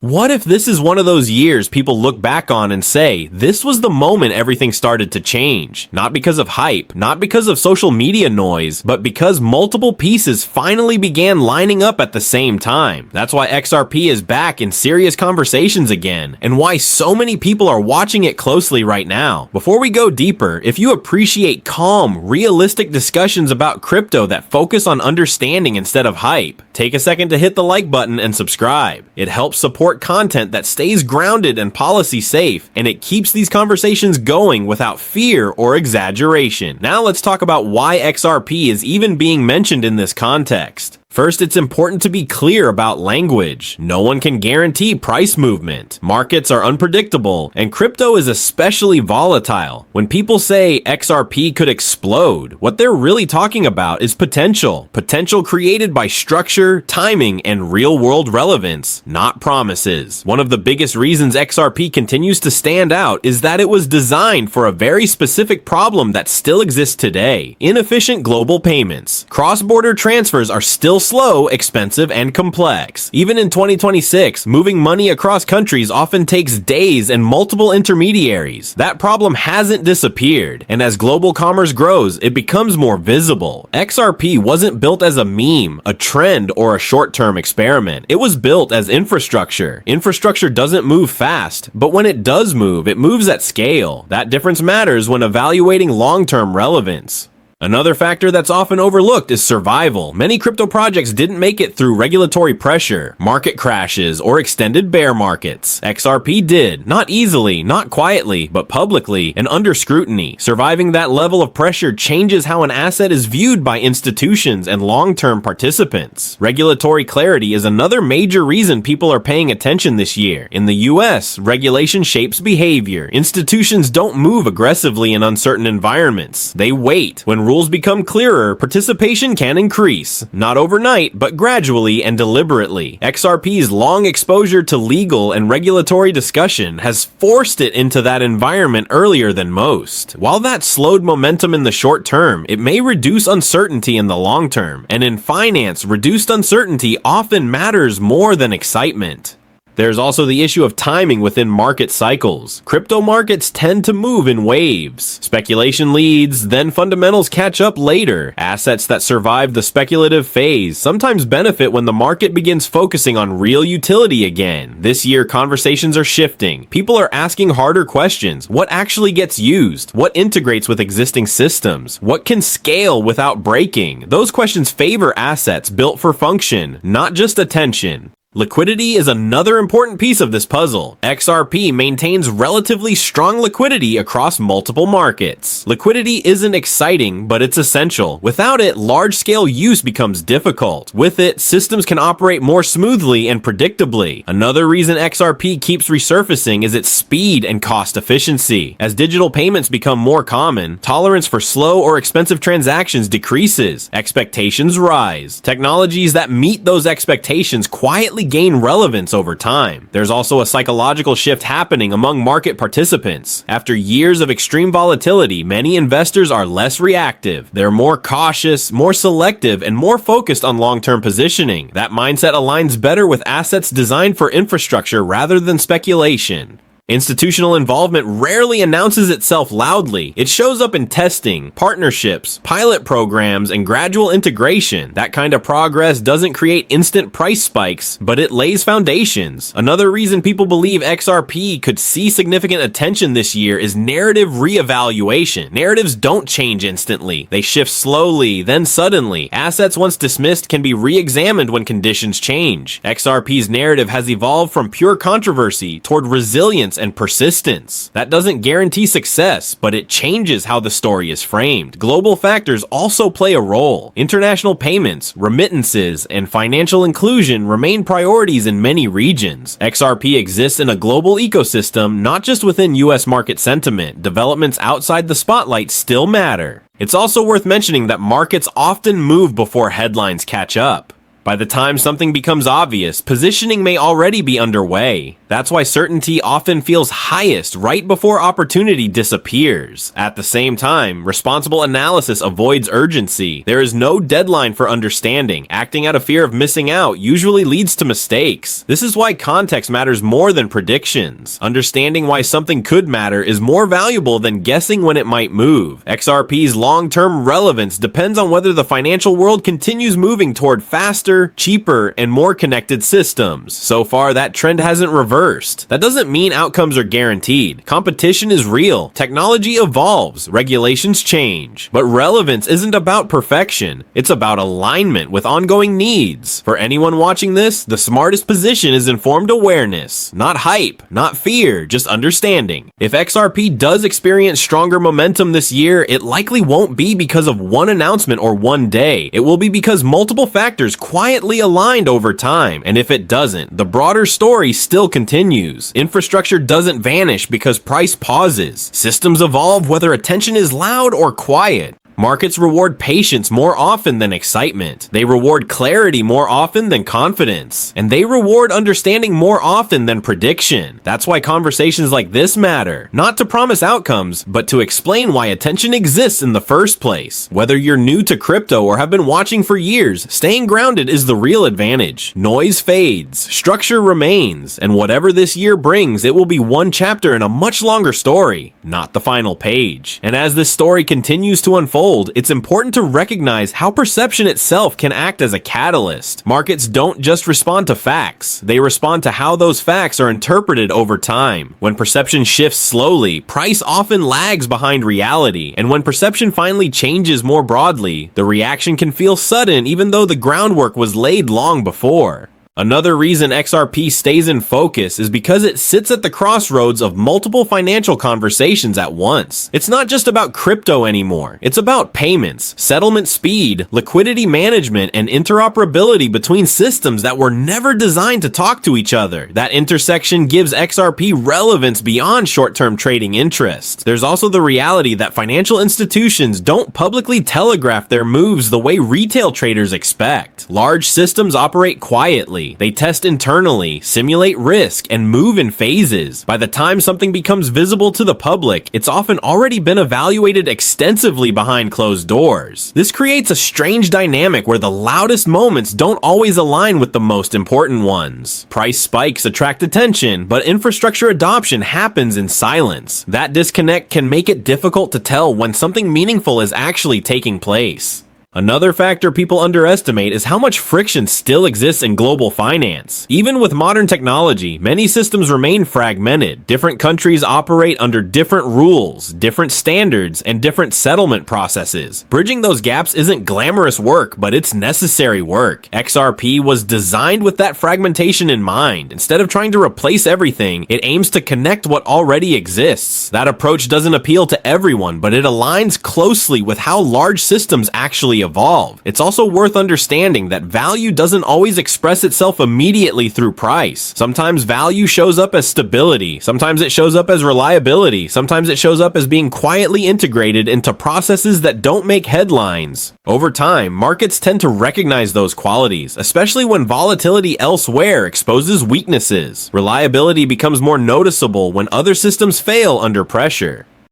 What if this is one of those years people look back on and say, this was the moment everything started to change? Not because of hype, not because of social media noise, but because multiple pieces finally began lining up at the same time. That's why XRP is back in serious conversations again, and why so many people are watching it closely right now. Before we go deeper, if you appreciate calm, realistic discussions about crypto that focus on understanding instead of hype, take a second to hit the like button and subscribe. It helps support content that stays grounded and policy safe, and it keeps these conversations going without fear or exaggeration. Now let's talk about why XRP is even being mentioned in this context. First, it's important to be clear about language. No one can guarantee price movement. Markets are unpredictable, and crypto is especially volatile. When people say XRP could explode, what they're really talking about is potential. Potential created by structure, timing, and real-world relevance, not promises. One of the biggest reasons XRP continues to stand out is that it was designed for a very specific problem that still exists today: inefficient global payments. Cross-border transfers are still slow, expensive, and complex. Even in 2026, moving money across countries often takes days and multiple intermediaries. That problem hasn't disappeared, and as global commerce grows, it becomes more visible. XRP wasn't built as a meme, a trend, or a short-term experiment. It was built as infrastructure. Infrastructure doesn't move fast, but when it does move, it moves at scale. That difference matters when evaluating long-term relevance. Another factor that's often overlooked is survival. Many crypto projects didn't make it through regulatory pressure, market crashes, or extended bear markets. XRP did, not easily, not quietly, but publicly and under scrutiny. Surviving that level of pressure changes how an asset is viewed by institutions and long-term participants. Regulatory clarity is another major reason people are paying attention this year. In the US, regulation shapes behavior. Institutions don't move aggressively in uncertain environments. They wait. When rules become clearer, participation can increase. Not overnight, but gradually and deliberately. XRP's long exposure to legal and regulatory discussion has forced it into that environment earlier than most. While that slowed momentum in the short term, it may reduce uncertainty in the long term. And in finance, reduced uncertainty often matters more than excitement. There's also the issue of timing within market cycles. Crypto markets tend to move in waves. Speculation leads, then fundamentals catch up later. Assets that survive the speculative phase sometimes benefit when the market begins focusing on real utility again. This year, conversations are shifting. People are asking harder questions. What actually gets used? What integrates with existing systems? What can scale without breaking? Those questions favor assets built for function, not just attention. Liquidity is another important piece of this puzzle. XRP maintains relatively strong liquidity across multiple markets. Liquidity isn't exciting, but it's essential. Without it, large-scale use becomes difficult. With it, systems can operate more smoothly and predictably. Another reason XRP keeps resurfacing is its speed and cost efficiency. As digital payments become more common, tolerance for slow or expensive transactions decreases. Expectations rise. Technologies that meet those expectations quietly gain relevance over time. There's also a psychological shift happening among market participants. After years of extreme volatility, many investors are less reactive. They're more cautious, more selective, and more focused on long-term positioning. That mindset aligns better with assets designed for infrastructure rather than speculation. Institutional involvement rarely announces itself loudly. It shows up in testing, partnerships, pilot programs, and gradual integration. That kind of progress doesn't create instant price spikes, but it lays foundations. Another reason people believe XRP could see significant attention this year is narrative reevaluation. Narratives don't change instantly. They shift slowly, then suddenly. Assets once dismissed can be re-examined when conditions change. XRP's narrative has evolved from pure controversy toward resilience and persistence. That doesn't guarantee success, but it changes how the story is framed. Global factors also play a role. International payments, remittances, and financial inclusion remain priorities in many regions. XRP exists in a global ecosystem, not just within US market sentiment. Developments outside the spotlight still matter. It's also worth mentioning that markets often move before headlines catch up. By the time something becomes obvious, positioning may already be underway. That's why certainty often feels highest right before opportunity disappears. At the same time, responsible analysis avoids urgency. There is no deadline for understanding. Acting out of fear of missing out usually leads to mistakes. This is why context matters more than predictions. Understanding why something could matter is more valuable than guessing when it might move. XRP's long-term relevance depends on whether the financial world continues moving toward faster, cheaper, and more connected systems. So far, that trend hasn't reversed. That doesn't mean outcomes are guaranteed. Competition is real. Technology evolves. Regulations change. But relevance isn't about perfection. It's about alignment with ongoing needs. For anyone watching this, the smartest position is informed awareness. Not hype, not fear, just understanding. If XRP does experience stronger momentum this year, it likely won't be because of one announcement or one day. It will be because multiple factors quietly aligned over time. And if it doesn't, the broader story still continues. Infrastructure doesn't vanish because price pauses. Systems evolve whether attention is loud or quiet. Markets reward patience more often than excitement. They reward clarity more often than confidence. And they reward understanding more often than prediction. That's why conversations like this matter. Not to promise outcomes, but to explain why attention exists in the first place. Whether you're new to crypto or have been watching for years, staying grounded is the real advantage. Noise fades, structure remains, and whatever this year brings, it will be one chapter in a much longer story, not the final page. And as this story continues to unfold, it's important to recognize how perception itself can act as a catalyst. Markets don't just respond to facts, they respond to how those facts are interpreted over time. When perception shifts slowly, price often lags behind reality, and when perception finally changes more broadly, the reaction can feel sudden even though the groundwork was laid long before. Another reason XRP stays in focus is because it sits at the crossroads of multiple financial conversations at once. It's not just about crypto anymore. It's about payments, settlement speed, liquidity management, and interoperability between systems that were never designed to talk to each other. That intersection gives XRP relevance beyond short-term trading interest. There's also the reality that financial institutions don't publicly telegraph their moves the way retail traders expect. Large systems operate quietly. They test internally, simulate risk, and move in phases. By the time something becomes visible to the public, it's often already been evaluated extensively behind closed doors. This creates a strange dynamic where the loudest moments don't always align with the most important ones. Price spikes attract attention, but infrastructure adoption happens in silence. That disconnect can make it difficult to tell when something meaningful is actually taking place. Another factor people underestimate is how much friction still exists in global finance. Even with modern technology, many systems remain fragmented. Different countries operate under different rules, different standards, and different settlement processes. Bridging those gaps isn't glamorous work, but it's necessary work. XRP was designed with that fragmentation in mind. Instead of trying to replace everything, it aims to connect what already exists. That approach doesn't appeal to everyone, but it aligns closely with how large systems actually evolve. It's also worth understanding that value doesn't always express itself immediately through price. Sometimes value shows up as stability, sometimes it shows up as reliability, sometimes it shows up as being quietly integrated into processes that don't make headlines. Over time, markets tend to recognize those qualities, especially when volatility elsewhere exposes weaknesses. Reliability becomes more noticeable when other systems fail under pressure.